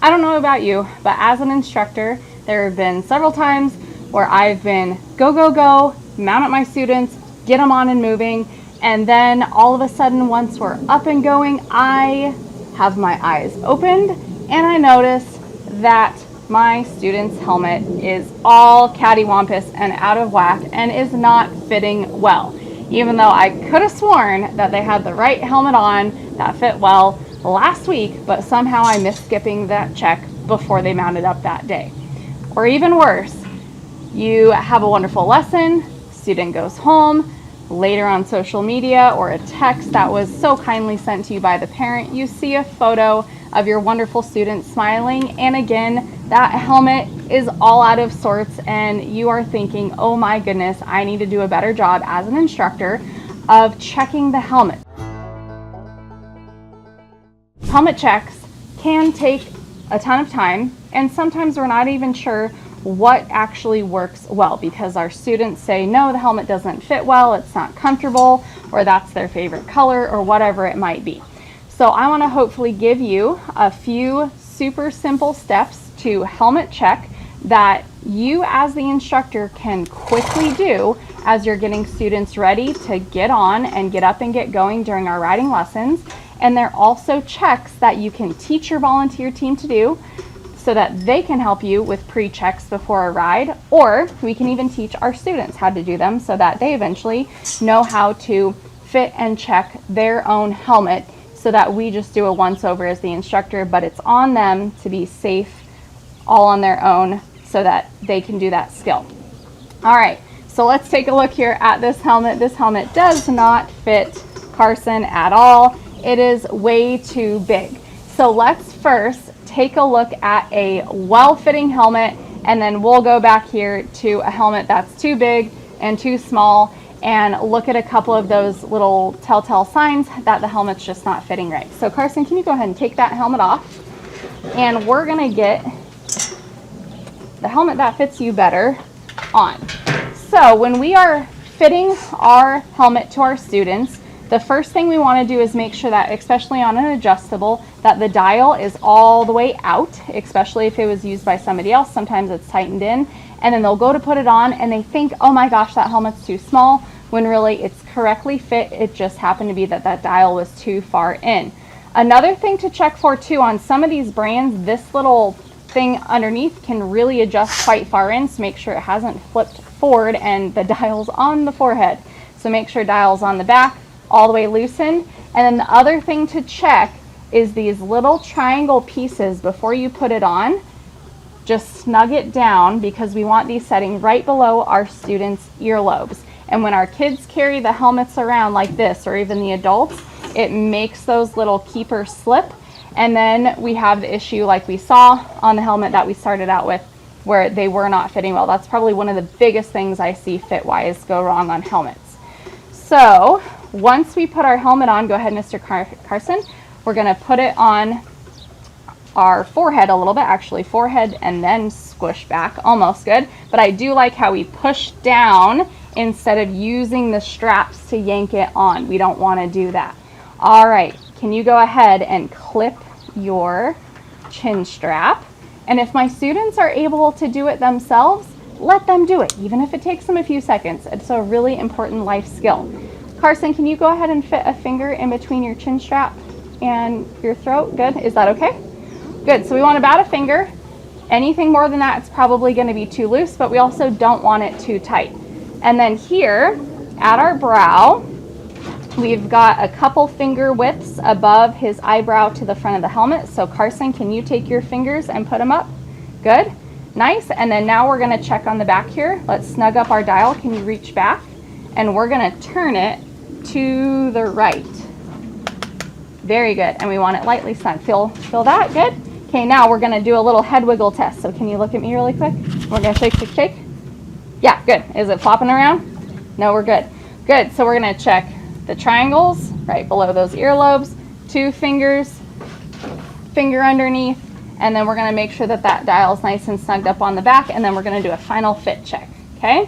I don't know about you, but as an instructor, there have been several times where I've been go, go, go, mount up my students, get them on and moving, and then all of a sudden, once we're up and going, I have my eyes opened and I notice that my student's helmet is all cattywampus and out of whack and is not fitting well. Even though I could have sworn that they had the right helmet on that fit well last week, but somehow I missed skipping that check before they mounted up that day. Or even worse, you have a wonderful lesson, student goes home, later on social media or a text that was so kindly sent to you by the parent, you see a photo of your wonderful student smiling, and again, that helmet is all out of sorts and you are thinking, oh my goodness, I need to do a better job as an instructor of checking the helmet. Helmet checks can take a ton of time, and sometimes we're not even sure what actually works well because our students say, no, the helmet doesn't fit well, it's not comfortable, or that's their favorite color, or whatever it might be. So I want to hopefully give you a few super simple steps to helmet check that you as the instructor can quickly do as you're getting students ready to get on and get up and get going during our riding lessons. And they're also checks that you can teach your volunteer team to do so that they can help you with pre-checks before a ride, or we can even teach our students how to do them so that they eventually know how to fit and check their own helmet, so that we just do a once over as the instructor, but it's on them to be safe all on their own so that they can do that skill. All right, so let's take a look here at this helmet. This helmet does not fit Carson at all. It is way too big. So let's first take a look at a well-fitting helmet, and then we'll go back here to a helmet that's too big and too small and look at a couple of those little telltale signs that the helmet's just not fitting right. So Carson, can you go ahead and take that helmet off? And we're gonna get the helmet that fits you better on. So when we are fitting our helmet to our students, the first thing we want to do is make sure that, especially on an adjustable, that the dial is all the way out, especially if it was used by somebody else. Sometimes it's tightened in, and then they'll go to put it on and they think, oh my gosh, that helmet's too small, when really it's correctly fit. It just happened to be that that dial was too far in. Another thing to check for too, on some of these brands, this little thing underneath can really adjust quite far in, so make sure it hasn't flipped forward and the dial's on the forehead. So make sure dial's on the back, all the way loosened. And then the other thing to check is these little triangle pieces before you put it on. Just snug it down because we want these setting right below our students' earlobes. And when our kids carry the helmets around like this, or even the adults, it makes those little keepers slip. And then we have the issue like we saw on the helmet that we started out with, where they were not fitting well. That's probably one of the biggest things I see fit-wise go wrong on helmets. So once we put our helmet on, go ahead, Mr. Carson, we're gonna put it on our forehead a little bit, actually forehead and then squish back, almost good. But I do like how we push down instead of using the straps to yank it on. We don't wanna do that. All right, can you go ahead and clip your chin strap? And if my students are able to do it themselves, let them do it, even if it takes them a few seconds. It's a really important life skill. Carson, can you go ahead and fit a finger in between your chin strap and your throat? Good, is that okay? Good, so we want about a finger. Anything more than that, it's probably gonna be too loose, but we also don't want it too tight. And then here at our brow, we've got a couple finger widths above his eyebrow to the front of the helmet. So Carson, can you take your fingers and put them up? Good, nice. And then now we're gonna check on the back here. Let's snug up our dial. Can you reach back? And we're gonna turn it to the right. Very good, and we want it lightly snug. Feel that, good? Okay, now we're gonna do a little head wiggle test. So can you look at me really quick? We're gonna shake, shake, shake. Yeah, good. Is it flopping around? No, we're good. Good, so we're gonna check the triangles right below those earlobes, 2 fingers, finger underneath, and then we're gonna make sure that that dial is nice and snugged up on the back, and then we're gonna do a final fit check, okay?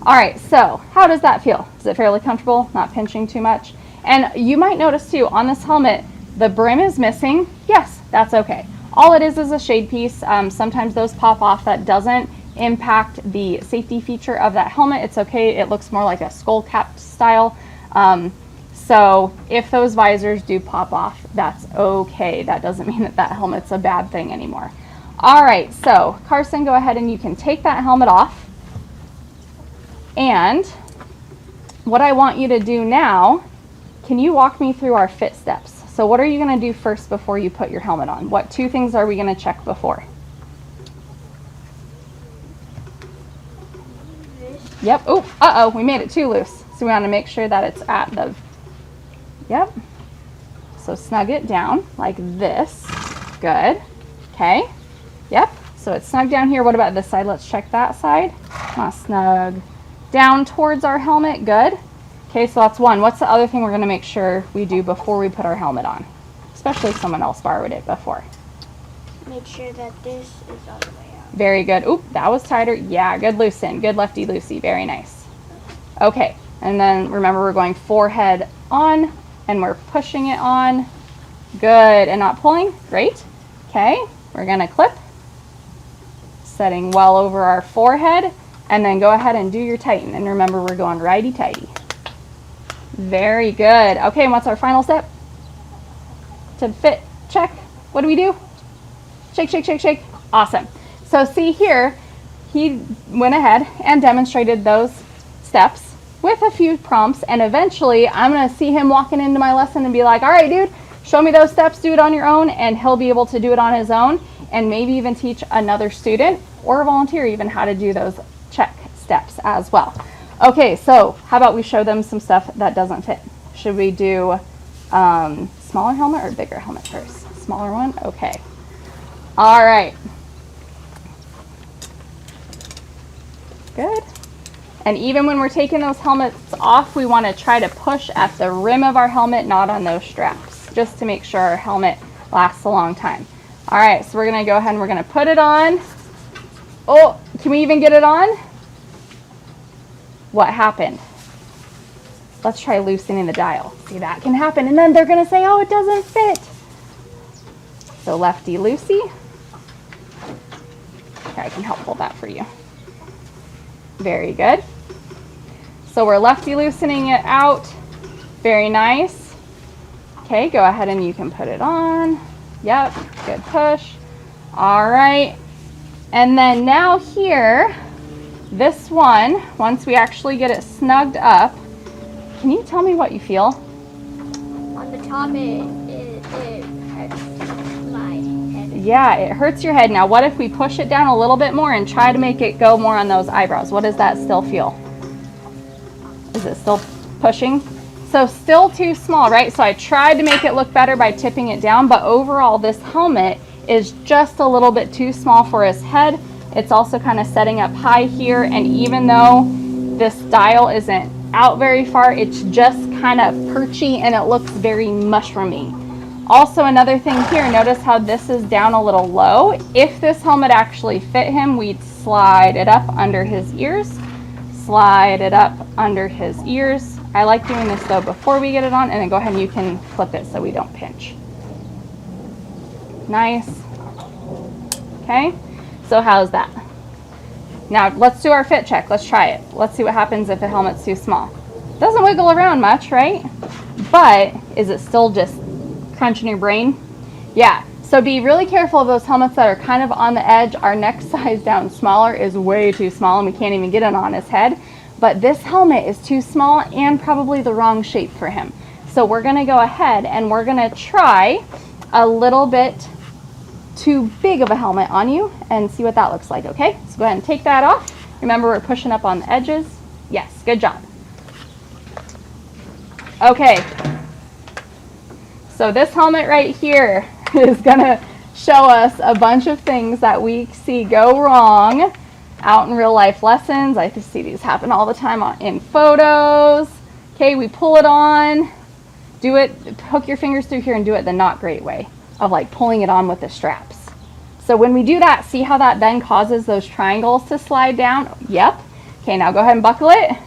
All right, so how does that feel? Is it fairly comfortable, not pinching too much? And you might notice too, on this helmet, the brim is missing. Yes, that's okay. All it is a shade piece. Sometimes those pop off. That doesn't impact the safety feature of that helmet. It's okay. It looks more like a skull cap style. So if those visors do pop off, that's okay. That doesn't mean that that helmet's a bad thing anymore. All right, so Carson, go ahead and you can take that helmet off. And what I want you to do now, can you walk me through our fit steps? So what are you going to do first before you put your helmet on? What 2 things are we going to check before? Yep. Oh, uh-oh, we made it too loose. So we want to make sure that it's at the, yep. So snug it down like this. Good. Okay. Yep. So it's snug down here. What about this side? Let's check that side. Snug down towards our helmet. Good. Okay, so that's one. What's the other thing we're going to make sure we do before we put our helmet on? Especially if someone else borrowed it before. Make sure that this is all the way out. Very good. Oop, that was tighter. Yeah, good loosen. Good lefty-loosey. Very nice. Okay, and then remember we're going forehead on and we're pushing it on. Good, and not pulling. Great. Okay, we're going to clip. Setting well over our forehead, and then go ahead and do your tighten. And remember, we're going righty-tighty. Very good. Okay, and what's our final step? To fit check. What do we do? Shake, shake, shake, shake. Awesome. So see here, he went ahead and demonstrated those steps with a few prompts, and eventually I'm going to see him walking into my lesson and be like, all right, dude, show me those steps, do it on your own, and he'll be able to do it on his own and maybe even teach another student or a volunteer even how to do those check steps as well. Okay, so how about we show them some stuff that doesn't fit? Should we do smaller helmet or bigger helmet first? Smaller one? Okay. All right. Good. And even when we're taking those helmets off, we want to try to push at the rim of our helmet, not on those straps, just to make sure our helmet lasts a long time. All right, so we're going to go ahead and we're going to put it on. Oh, can we even get it on? What happened? Let's try loosening the dial. See, that can happen. And then they're going to say, oh, it doesn't fit. So lefty-loosey. Okay, I can help hold that for you. Very good. So we're lefty-loosening it out. Very nice. Okay, go ahead and you can put it on. Yep, good push. All right. And then now here, this one, once we actually get it snugged up, can you tell me what you feel? On the top, it hurts my head. Yeah, it hurts your head. Now, what if we push it down a little bit more and try to make it go more on those eyebrows? What does that still feel? Is it still pushing? So still too small, right? So I tried to make it look better by tipping it down, but overall this helmet is just a little bit too small for his head. It's also kind of setting up high here, and even though this dial isn't out very far, it's just kind of perchy and it looks very mushroomy. Also, another thing here, notice how this is down a little low. If this helmet actually fit him, we'd slide it up under his ears, slide it up under his ears. I like doing this though before we get it on, and then go ahead and you can flip it so we don't pinch. Nice. Okay, so how's that? Now let's do our fit check. Let's try it. Let's see what happens if the helmet's too small. Doesn't wiggle around much, right? But is it still just crunching your brain? Yeah. So be really careful of those helmets that are kind of on the edge. Our next size down smaller is way too small and we can't even get it on his head. But this helmet is too small and probably the wrong shape for him. So we're going to go ahead and we're going to try a little bit too big of a helmet on you and see what that looks like, okay? So go ahead and take that off. Remember, we're pushing up on the edges. Yes, good job. Okay. So this helmet right here is gonna show us a bunch of things that we see go wrong out in real life lessons. I just see these happen all the time in photos. Okay, we pull it on, do it, hook your fingers through here and do it the not great way of like pulling it on with the straps. So when we do that, see how that then causes those triangles to slide down? Yep. Okay, now go ahead and buckle it.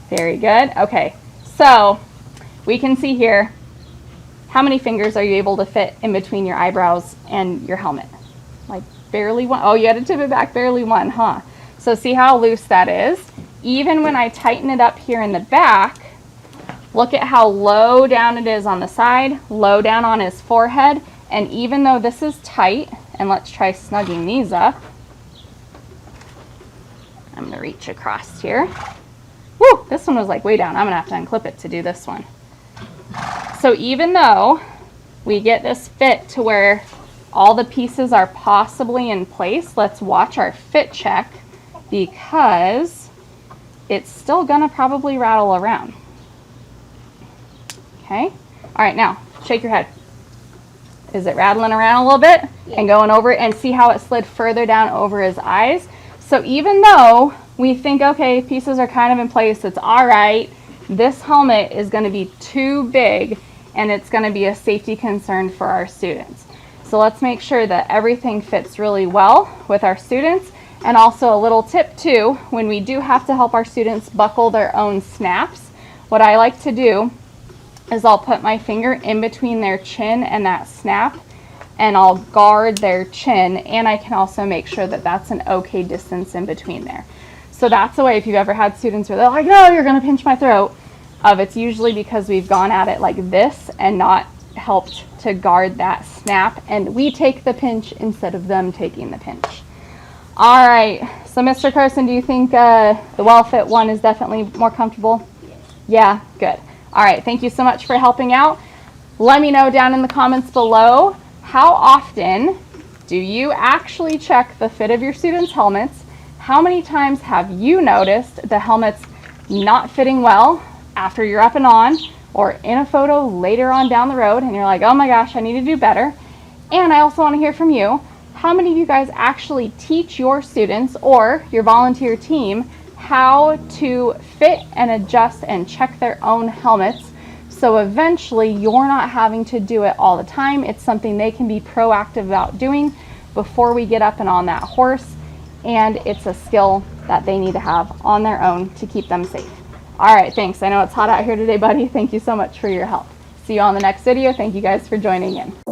Very good. Okay, so we can see here How many fingers are you able to fit in between your eyebrows and your helmet? Like barely one. Oh, you had to tip it back, barely one, huh? So see how loose that is? Even when I tighten it up here in the back, look at how low down it is on the side, low down on his forehead. And even though this is tight, and let's try snugging these up. I'm gonna reach across here. Woo, this one was like way down. I'm gonna have to unclip it to do this one. So even though we get this fit to where all the pieces are possibly in place, let's watch our fit check, because it's still gonna probably rattle around. Okay, all right, now shake your head. Is it rattling around a little bit? Yeah. And going over it, and see how it slid further down over his eyes? So even though we think, okay, pieces are kind of in place, it's all right, this helmet is going to be too big and it's going to be a safety concern for our students. So let's make sure that everything fits really well with our students. And also a little tip too, when we do have to help our students buckle their own snaps, what I like to do is I'll put my finger in between their chin and that snap, and I'll guard their chin, and I can also make sure that that's an okay distance in between there. So that's the way, if you've ever had students where they're like, no, you're gonna pinch my throat, it's usually because we've gone at it like this and not helped to guard that snap, and we take the pinch instead of them taking the pinch. All right, so Mr. Carson, do you think the well-fit one is definitely more comfortable? Yes. Yeah, good. All right, thank you so much for helping out. Let me know down in the comments below, how often do you actually check the fit of your students' helmets? How many times have you noticed the helmets not fitting well after you're up and on, or in a photo later on down the road and you're like, oh my gosh, I need to do better? And I also want to hear from you, how many of you guys actually teach your students or your volunteer team how to fit and adjust and check their own helmets, so eventually you're not having to do it all the time? It's something they can be proactive about doing before we get up and on that horse, and it's a skill that they need to have on their own to keep them safe. All right, thanks. I know it's hot out here today, buddy. Thank you so much for your help. See you on the next video. Thank you guys for joining in.